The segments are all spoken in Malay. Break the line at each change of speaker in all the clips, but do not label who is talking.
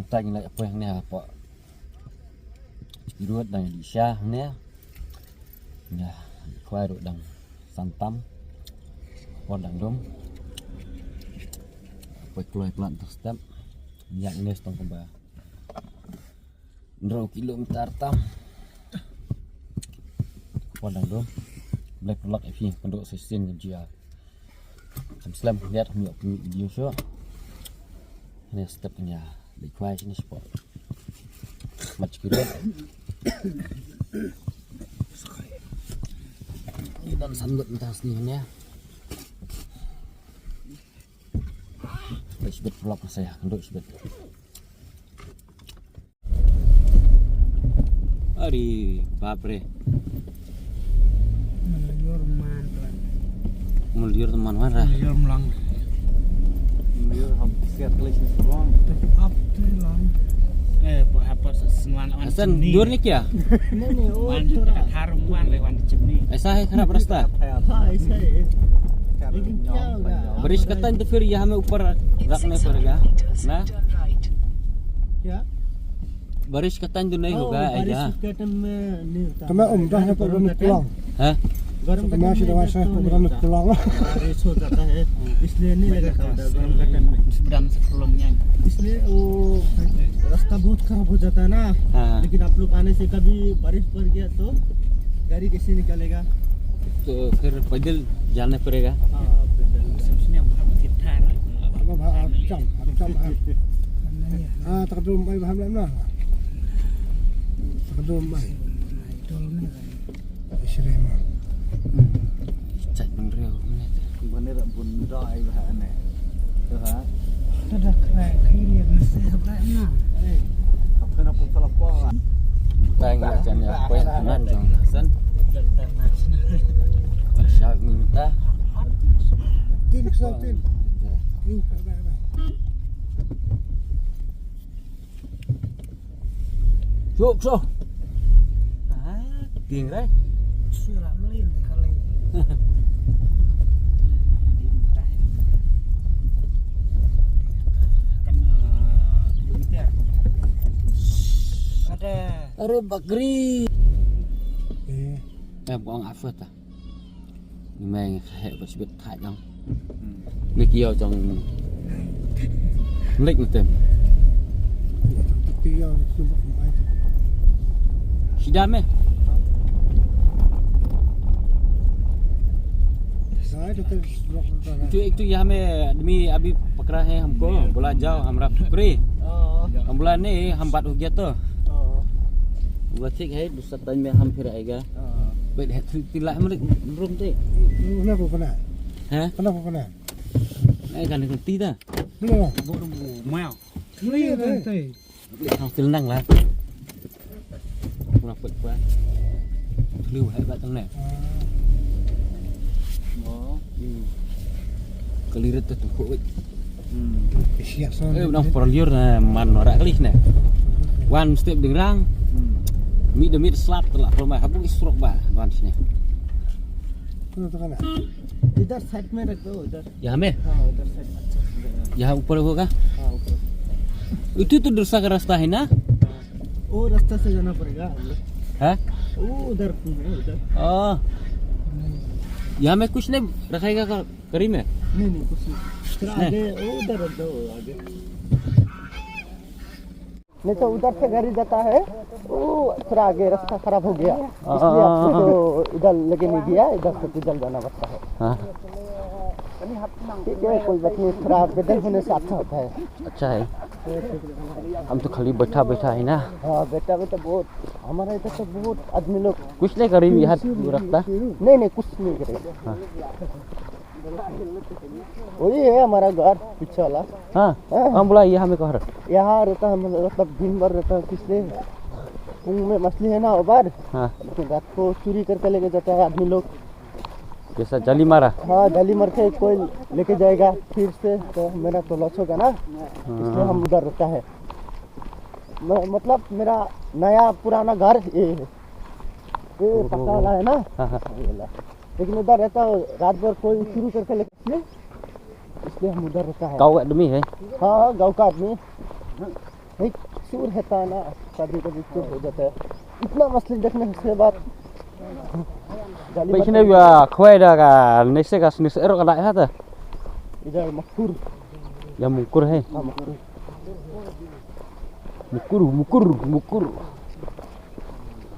tanya lagi apa yang ni apa. Irut dan di syah ni. Ya, kuai rut dan santam. Podang dom. Apa keluar pelan terstep. Minyak ni setong kembali. Ndro kilometer tam. Podang dom. Black block ini penduk sustain dia. Slam lihat minyak video show. Ini stepnya. Kuai sini sport. Macam kira. Dan sambut entah sini ya. Sebet vlog saya untuk sebet. Ari babre. Meliur teman mana?
Meliur melang.
Meliur hampir siap kelis seorang.
Up lang. Apa senuan wan.
Asan dur ni kia?
Ni wan harum wan le wan cemni.
Esa hai खराब रास्ता.
हां ऐसा है. लेकिन क्या होगा?
बारिश करता है तो फिर यहाँ में ऊपर रखने पड़ेगा ना?
क्या?
बारिश करता है तो नहीं होगा ऐसा?
बारिश के टाइम में नहीं होता.
तो मैं उम्दा है पर मैं पुलांग.
हाँ?
गरम का मैं सीधा वैसे उम्दा में पुलांग.
बारिश हो जाता है इसलिए नहीं लगाता उधर गरम का टाइम में.
Seberang sebelumnya.
इसलिए वो रास्ता बहुत खराब हो जाता है ना.
हाँ.
लेकिन आप लोग आने से कभी बारिश पड़ गया तो गाड़ी कैसे निकलेगा?
तो फिर पैदल जाना पड़ेगा.
हाँ पैदल.
Sebenarnya berapa kita?
अब चम है. हाँ तकदम भाई हम लेना. तकदम भाई. इसलिए मां.
Cek bener ni.
Bener pun dai bah ni. Tu ha.
Ada kiri mesti sebenarnya.
Apa nak pun salah apa?
Tanya macamnya apa yang kanan jong Hasan. Masya minta.
तीन सौ तीन. You bye bye.
Cuk. Ah, ting rai.
Surat melin kali.
Ada.
Are bakri.
Eh.
Buang apa ta? Ni mai hai bersebut thai jong. Ni kio jong. Lek ni tem.
Tiga sumpah mai.
Sidam eh.
Saya itu
Itu यहाँ में आदमी अभी पकड़ा है हमको. बोला जाओ हमरा पकड़े. हम बोला नहीं हम बात हो गया तो. बोला ठीक है दूसरा टाइम में हम फिर आएगा. Baik dah tilak malik belum tu.
Kenapa pernah?
Hah?
Kenapa pernah?
Kan ngerti dah.
Belum.
Mau.
Melin nanti.
Hang tenang lah. Kurang kuat. Lu hebat tang ni.
Oh.
Kelirit tu kok.
Siap son.
Nang perliur na man norak kali ni. One step dengrang. Mi demi slap telah rumah habung isrok ba wan sini.
Kenapa kena?
इधर साइड में रख दो उधर.
यहाँ में?
हाँ उधर साइड अच्छा लगेगा.
यहाँ ऊपर होगा?
हाँ ऊपर.
Itu दूसरा का रास्ता है ना?
वो रास्ता से जाना पड़ेगा हम लोग.
हाँ?
वो उधर है उधर.
Oh. यहाँ में कुछ नहीं रखेगा करीब में?
नहीं कुछ नहीं. फिर आगे वो उधर रख दो आगे. नहीं तो उधर से गाड़ी जाता है वो थोड़ा आगे रास्ता खराब हो गया इसलिए आपको तो इधर लेके नहीं दिया इधर से पैदल जाना पड़ता है.
हाँ.
ठीक है कोई बात नहीं थोड़ा पैदल होने से अच्छा होता है.
अच्छा है. हम तो खाली बैठा है ना.
हाँ बेटा बहुत हमारा इधर तो बहुत आदमी लोग
कुछ नहीं करीब यहाँ रास्ता.
नहीं कुछ नहीं करेगा.
हाँ.
वही है हमारा घर पीछे वाला.
हाँ. हम बोला यहाँ में कहाँ?
यहाँ रहता है मतलब दिन भर रहता है पिछले कुएं में मछली है ना उबार.
हाँ.
रात को चोरी करके लेके जाता है आदमी लोग.
जैसा जाली मारा.
हाँ जाली मार के कोई लेके जाएगा फिर से तो मेरा तो लॉस होगा ना इसलिए हम उधर रहता है. मतलब मेरा नया पुराना घर ये है. ये पक्का वाला है ना.
हाँ.
लेकिन उधर रहता है रात भर कोई शुरू करके लेके इसलिए हम उधर रहता है.
Kau kat demi है.
हाँ गाँव का आदमी. एक चूर रहता है ना, कभी कभी चूर हो जाता है। इतना मछली देखने के बाद जाली
Bây giờ vừa khoe ra cả nấy sẽ cả nấy sẽ rồi lại hết rồi.
इधर मखूर,
Ya mukur he.
हाँ मखूर,
Mukur.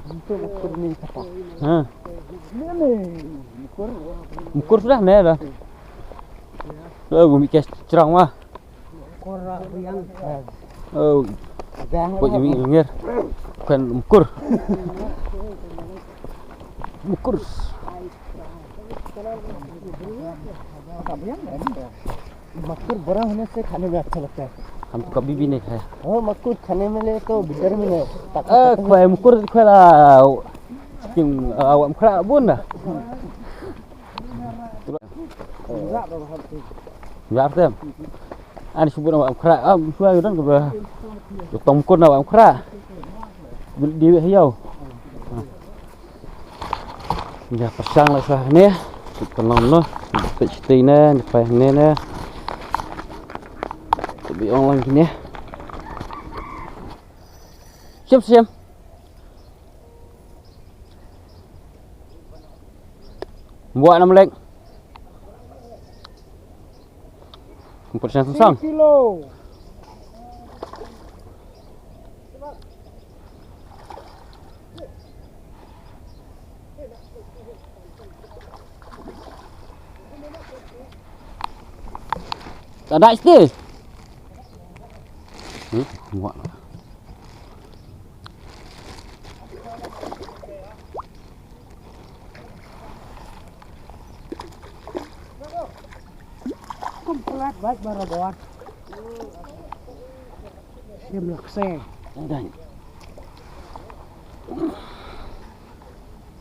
itu मखूर नहीं पता।
Ha.
नहीं मखूर
Mukur sudah nih dah. Gumi kes cerang mah.
Korang yang
Oh,
gang
buat gumi ngir. Bukan mukur. Mukur.
मखूर बड़ा होने से खाने में अच्छा लगता है।
हम तो कभी भी नहीं खाया.
हाँ मखूर खाने में ले तो बिटर में नहीं
Khoe mukur khoe là chừng awak khra bun dah. Dạ tem. Ani sebut awak khra, suai dan ke tongkon awak khra. Di hiau. Ya pasang lah sah ni. Tenang noh. Pecti ni, lepas ni ni. Tapi orang gini. Siap. Buat 6 leg. 4% sang.
kilo.
Tak ada stis. Buat.
Komplit baik barabot. Sim lakse.
Ada.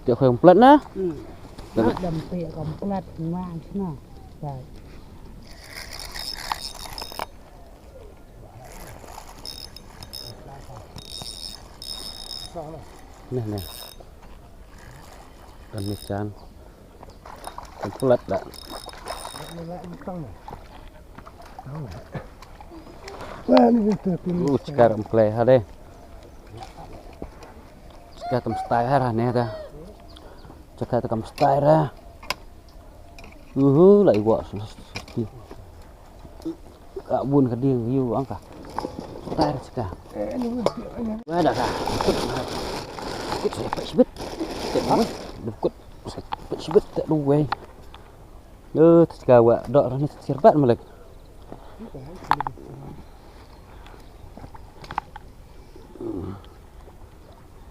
Dia komplit nah.
Nak dampi komplit mang sana. Baik.
Nah. Dan mican. Komplit dah.
Wah, ni betul.
Sekarang play ada. Sekarang style dah ni dah. Sekarang style dah. Lại gọi cả buôn cả điên yêu ăn cả tay ra cả quá đã cả cút sẽ phải bứt được cút sẽ phải bứt tại đâu vậy cả vợ đợi nó sẽ bắt mà lại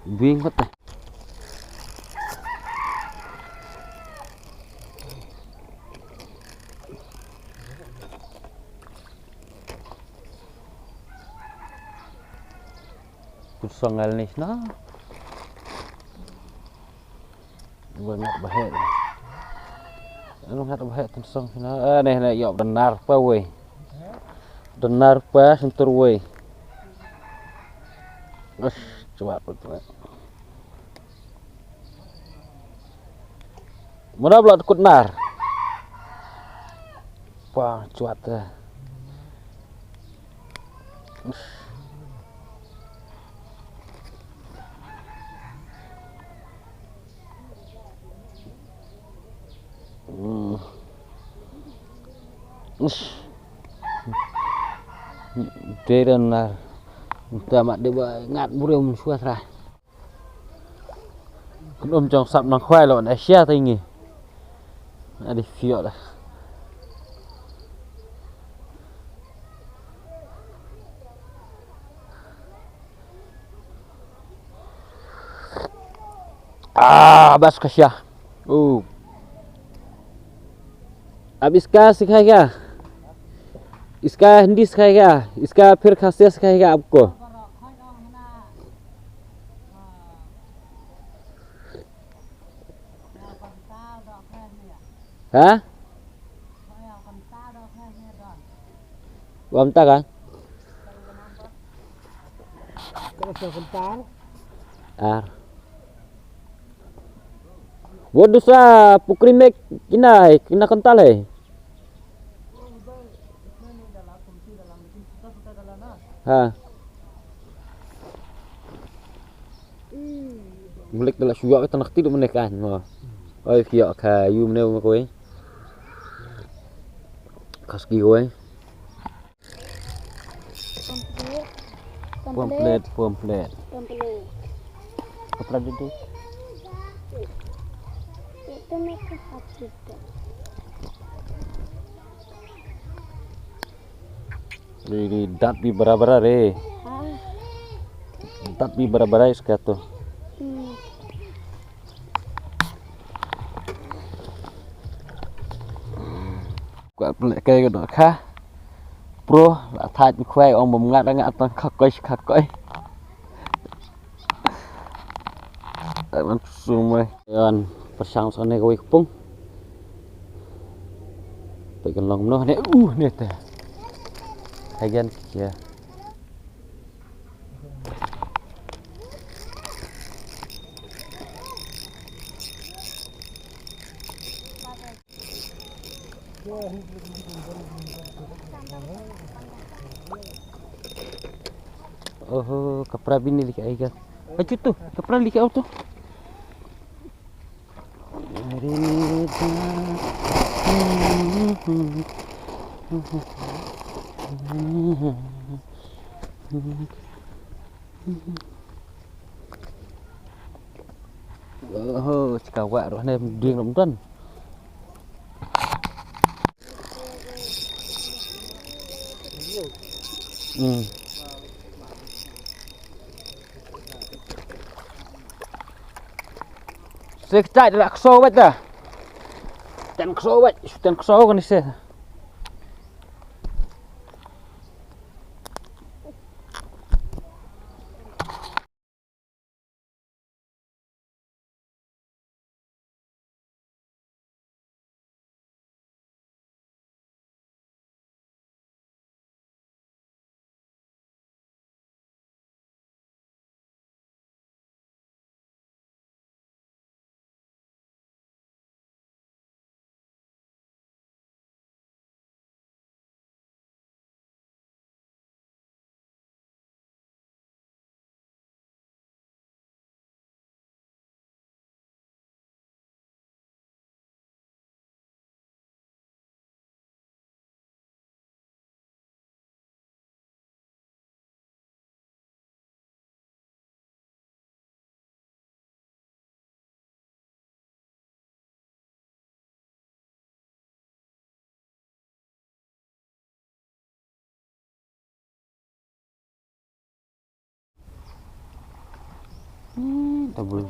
viên mất này songal ni nah banyak bahaya ngat bahaya tensong nah nih yuk benar pa we benar pa sentur we coba betul mana belat kut nar wah cuat Trơn là ta mặt để bởi ngạn bù mình xua ra cũng ôm trong sập nó khoai lộn để xe tay nghỉ đi phiệu đây bas kasih अब इसका सिखाएगा इसका हिंदी सिखाएगा इसका फिर खासियत सिखाएगा आपको hả gom ta kan Buat dosa pukri mek kina kental Ha. Mulik telah syuak kita nak tidur menekan. Oi kia kayu meneu kowe. Kaski kowe. Pamphlet. Kapra dito.
Itu mereka hati.
Ini dat bi bara-bara re. Dat bi bara-bara इसका तो. Quả lệ cây cái đó khá. Pro là thay bị khoe ông bầm ngắt ngắt toàn khắc coi. Teman semua dan persang sana kowe kepung. Pegang long noh nek nih teh. Hagan ya. Oh, kapra bini lik aiga. Acu tu, kapra lik auto. Oh, cakawak roh ni ding nom tuan. Sekejap dia nak kesau bat dah. Dan kesau bat, dan kesau kan ni. Tak boleh.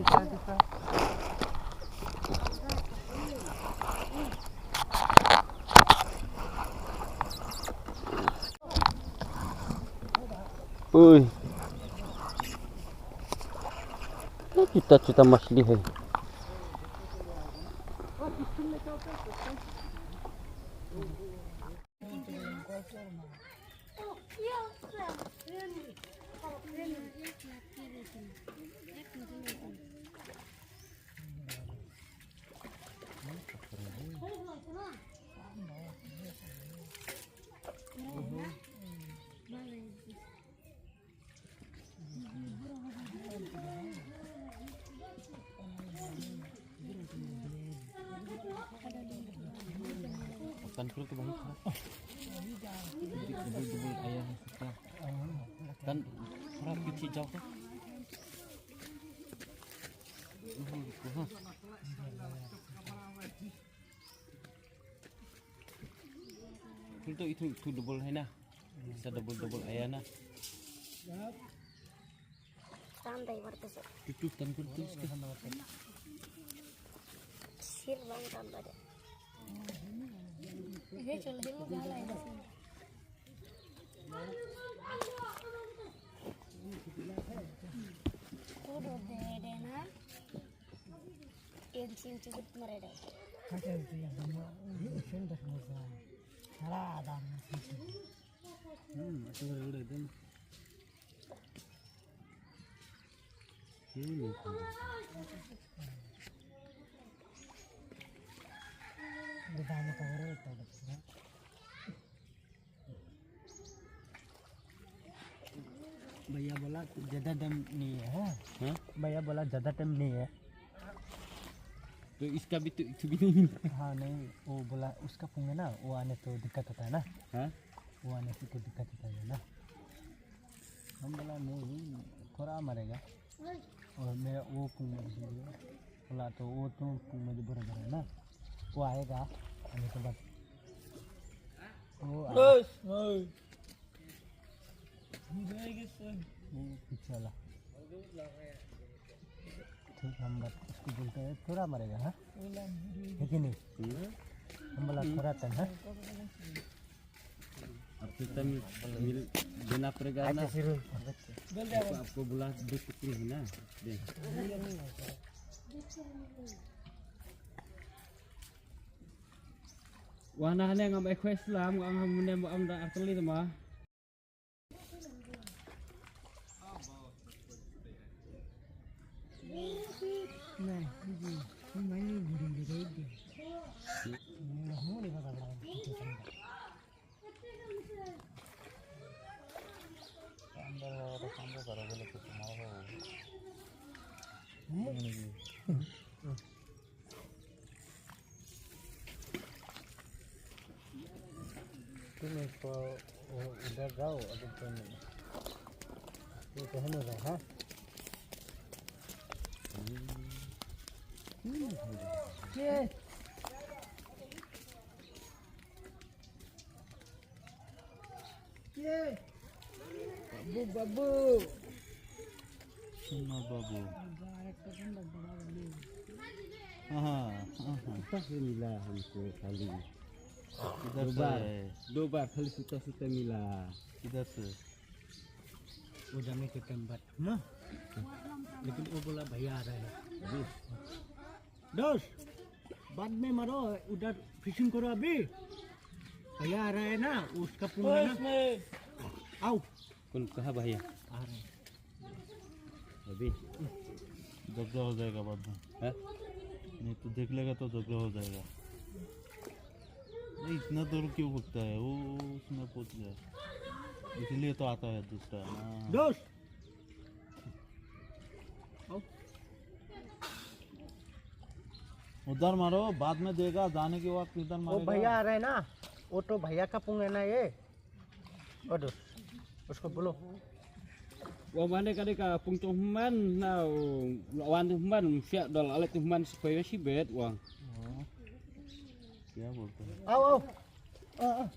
Oi. Cita-cita masli hai. Kan perlu tu baik. Debul ayam kita. Kan harap pici jauh tu. Itu debul hai na. Bisa debul ayam na.
Tandai warta
Itu tanggul tu sekarang.
sir bang tambah deh. Ini culahin mau galai di sini. Udah deh na. Yang sini cukup mereda.
Kakek itu yang semua sudah selesai. Salah ada.
Itu udah itu. Ini.
Ditanya kau itu betul. भैया बोला ज़्यादा टाइम नहीं है हाँ?
हाँ?
भैया बोला ज़्यादा टाइम नहीं है
तो इसका भी तो भी नहीं मिला।
हाँ नहीं वो बोला उसका पुंग है ना वो आने तो दिक्कत होता है ना
हाँ?
वो आने से तो दिक्कत होता है ना हम बोला नहीं थोड़ा मरेगा और मेरा वो पुंग बोला तो वो तो पुंग मुझे बराबर है ना वो आएगा आने के बाद वो पीछे वाला ठीक हम बात उसको बोलते हैं थोड़ा मरेगा हाँ है कि नहीं हम बोला थोड़ा टाइम है
अब तो टाइम मिल देना पड़ेगा ना। आपको बोला 2 टुकड़ी है ना दे। Wah nah ne ngam ekwe Islam ngam ne am da arteli ma.
तुम इसको उधर जाओ अभी तो नहीं ये कहने रहा हाँ
Babu babu.
Sunna babu. हाँ
Kita milah हमको खाली
किधर से है?
2 बार खाली सुता मिला।
किधर से?
वो जाने के टाइम बाद ना लेकिन वो बोला भैया आ रहा है अभी दोस्त बाद में मारो उधर फिशिंग करो अभी भैया आ रहा है ना उसका पूरा ना आओ
कौन कहा भैया
आ रहे हैं
अभी
झगड़ा हो जाएगा बाद में।
है?
नहीं तो देख लेगा तो झगड़ा हो जाएगा। नहीं इतना दूर क्यों भगता है वो उसमें पहुंच गया इसलिए तो आता है दूसरा। हाँ।
दोस्त
उधर मारो बाद में देगा जाने के वक्त इधर
वो
मारेगा।
भैया आ रहे हैं ना वो तो भैया का पुंग है ना ये और दोस्त उसको बोलो
Wah mana kali ka pungtung human na lawan human siap dal alat human supaya si bet wang.
हाँ। क्या बोलते हैं?
आओ आओ आओ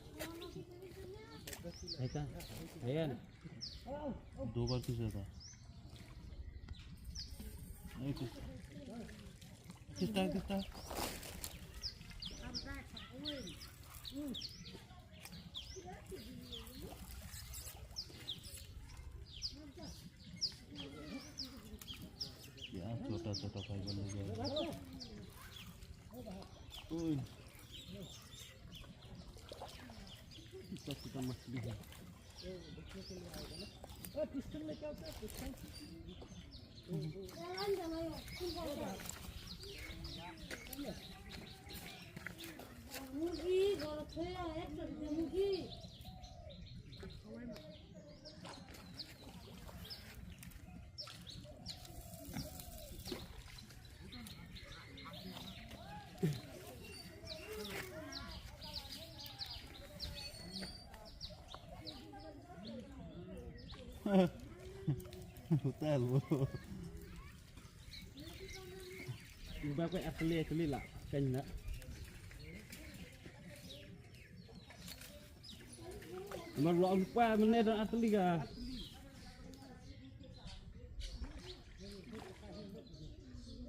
Eta. Ayan.
2 बार किसे था? नहीं किसका क्या छोटा छोटा फाइबर लग गया। ओए
Kita masih dia.
होता है वो
Ubah kau asli lah kan nak. Malu lupa mana dah asli ka.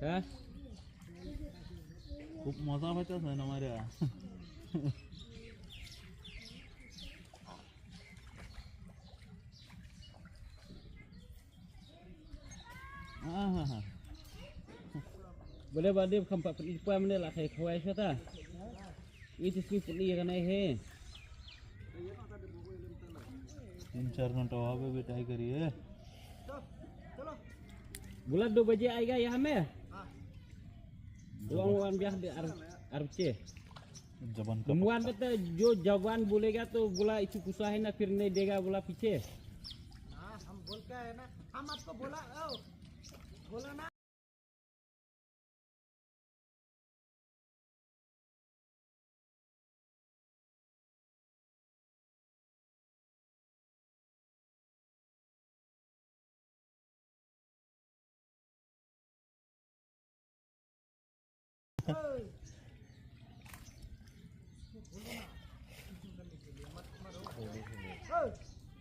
Hah?
खूब मजा बचा था ना हमारे यहाँ। हाँ
Boleh badim kampak penipuan mana lah saya kawai siapa? Itu sih peni kan हे
3-4 घंटा वहाँ पे भी ट्राई करिए।
Bulan 2 बजे आएगा यहाँ में? Uang biar di RC.
जबन का
Kemuan kata जो जवान बोलेगा तो बोला इच्छुक उसाहे ना फिर नहीं देगा बोला पीछे।
बोल क्या है ना हम आपको बोला बोला ना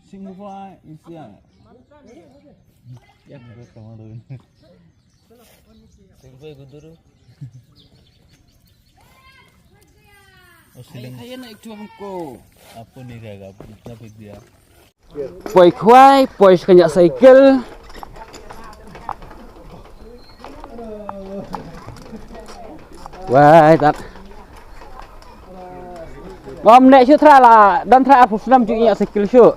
Singapore India. Ya, kamu dulu.
Singapore guduru.
Kaya
na itu हमको.
आपको नहीं रहेगा, आप इतना फेंक दिया.
Poi kuai, poi sekanyak cycle. Wah, tak. Ngom nek chưa thra là dan thra phục năm chữ nhẹ cycle chưa.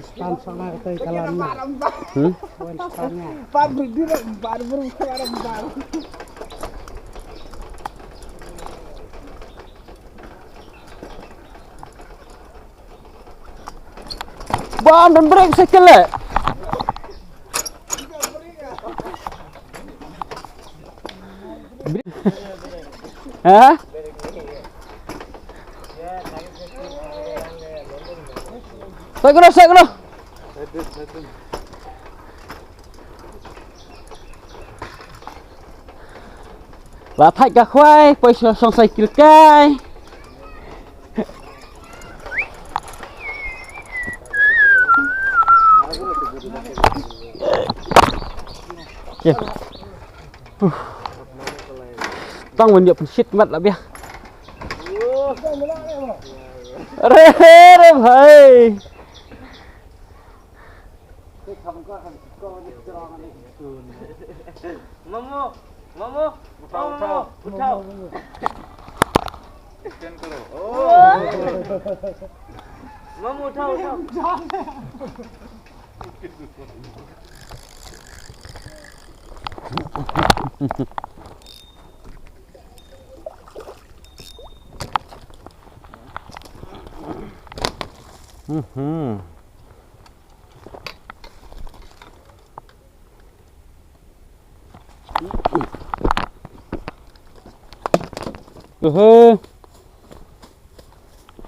Span sana itu kalan spannya
Bom dan break cycle le. Hah? Saya là thay cả khoai, quay xong xoay kiểu cay. Tăng mình nhập shit mất là biết. Re भाई. Momo, uठाओ.
Extend करो.
Momo uठाओ.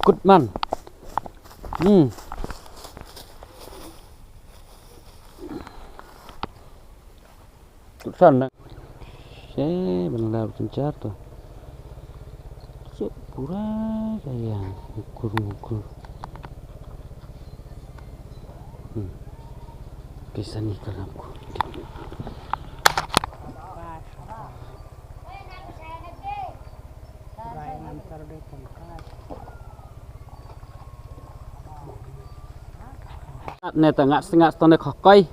Cút man. Cút fan đó. Saya benar pencar tuh. Cek pura kayak ngukur. Bisa nih kalamku. Nè ta ngắt tone khokai.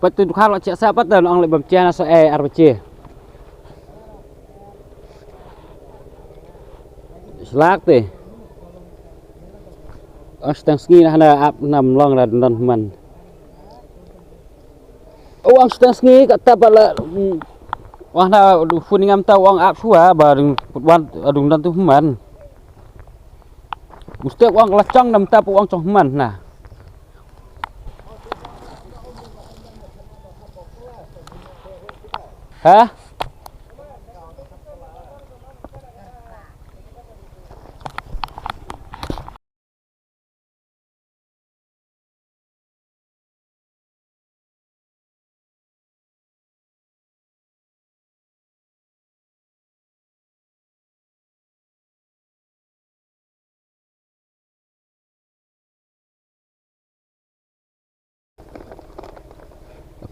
Patu khá lo chẹt sa bắt đầu ông lại bầm che nó so arbche. Slag teh. Astang ski na ap nam long ra don man. Uang astang ski kata bala wah na funingam ta uang ap suah bareng wan adung dan tu man. Mesti uang lacang nam ta uang cong man nah. Hah?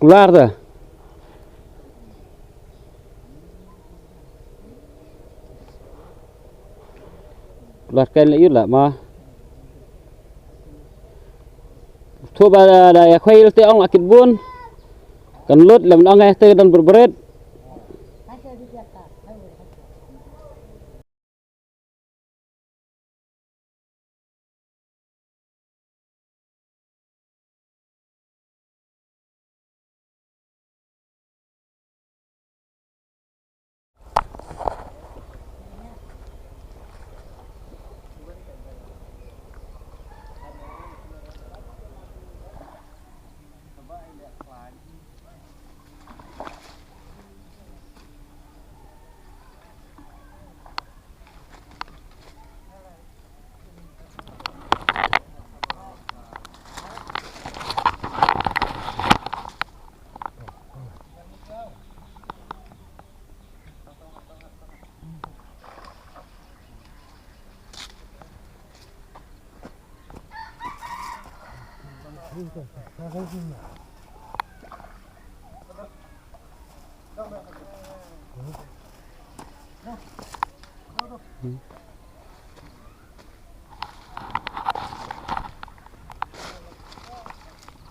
Keluar dah. Keluarkan lagi lah mah. Thua ba da khoai te ong akit bun. Kan lut lam ong ai te dan berberet.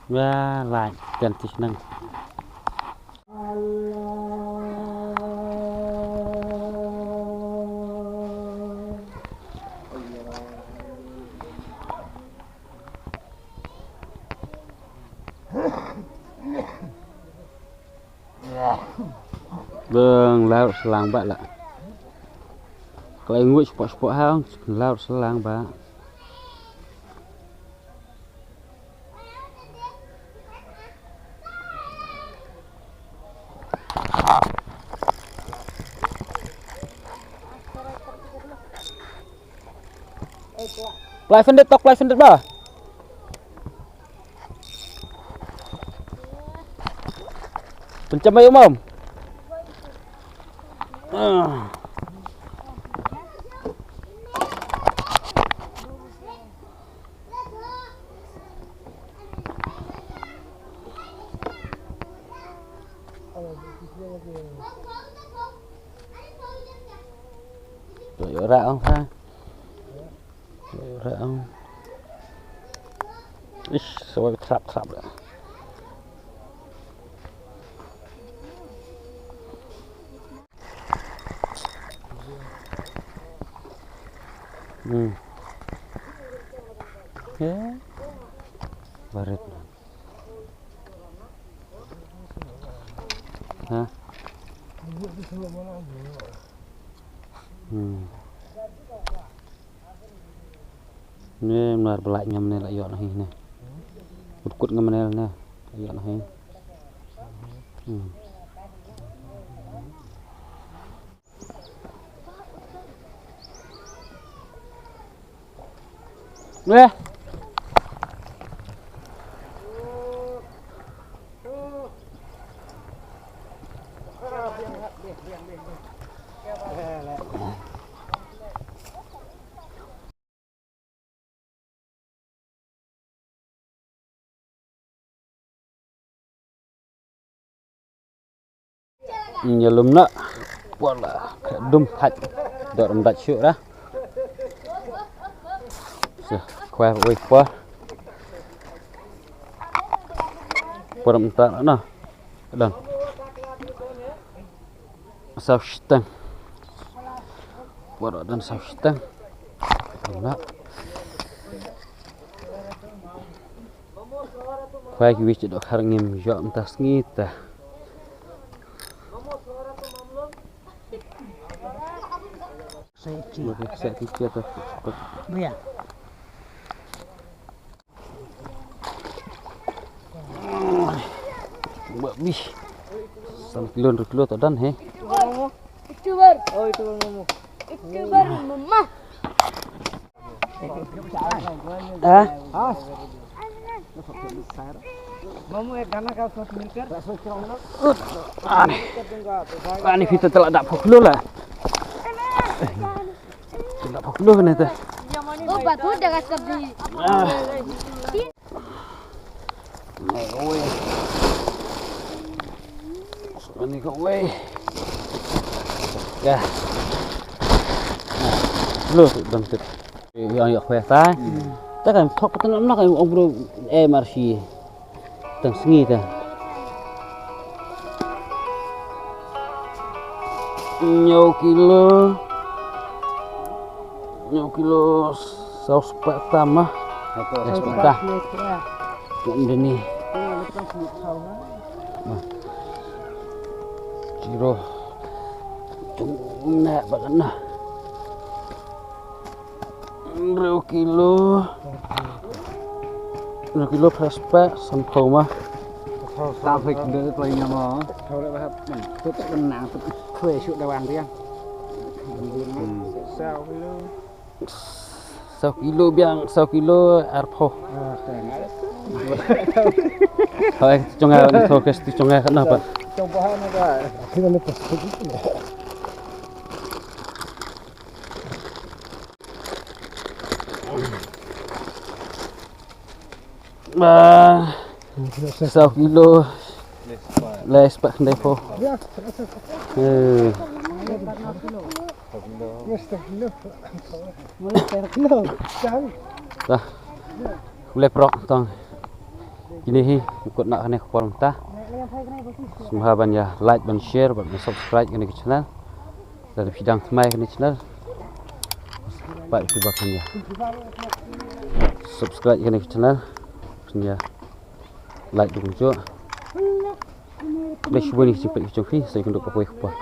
Và lại gần tí năng. Vâng, lao selang bak lah. Kalau nguit spot-spot hang, lao selang bak. Play fendit bah. Pencam ayo mom. Rồi ra không ha? Rồi ra không? Ish, rồi trap rồi. Ya, baret. Hah? Ini benar belaknya mana lagi orang ini. Kut nggak mana ni, lagi orang ini. Nè. Nyelum nak, wala, dum haj, dorong dak syuk dah. Khoe ui quá Quần ta nữa đằng sao tăng quần dan sao tăng đó khoe cái vị được harang em dọn tas ngita saya tikar tu
Iya.
Babi, 1 kilo 2 kilo tak dan he.
Itu baru. Oh itu baru. Itu baru mama.
Ah,
Mamu ganas kau sos milker.
ani kita telah dak 4 kilo lah. Dak 4 kilo ni tu.
Oh batu dah kasih di.
Oi. Ini kau wei. Ya. Lu dong tu. Yang khoe ta. Ta kan thok ta nak kan ông bro marsi. Tang sengi ta. Nyaw kilo saus pertama. Sebentar. Ini ni. Ciro. Tunggu nak bagana. 2 kilo. 2 kilo praspa sampau mah.
Tao phải đưa tôi nhà mò. Thôi đấy bác, tôi tự bên nào tôi thuê sự đào ăn riêng. Sao kilo?
1 kilo biang 1 kilo arpo. Thôi cho ngay thôi cái cho ngay cái nào vậy?
Trong bao nhiêu rồi?
Kita ni pasti ni.
1 kilo les pak kendai po. Dah. Boleh prok tong. Ini hi ikut nak kena kupon ta. Semoga ban ya like ban share ban subscribe kena ke channel. Dan bidang semai kena channel. Baik tu bahkan ya. Subscribe kena ke channel. Ya. Like dukung jo. Boleh cuba ni cepat cuci saya kena kuat kuat.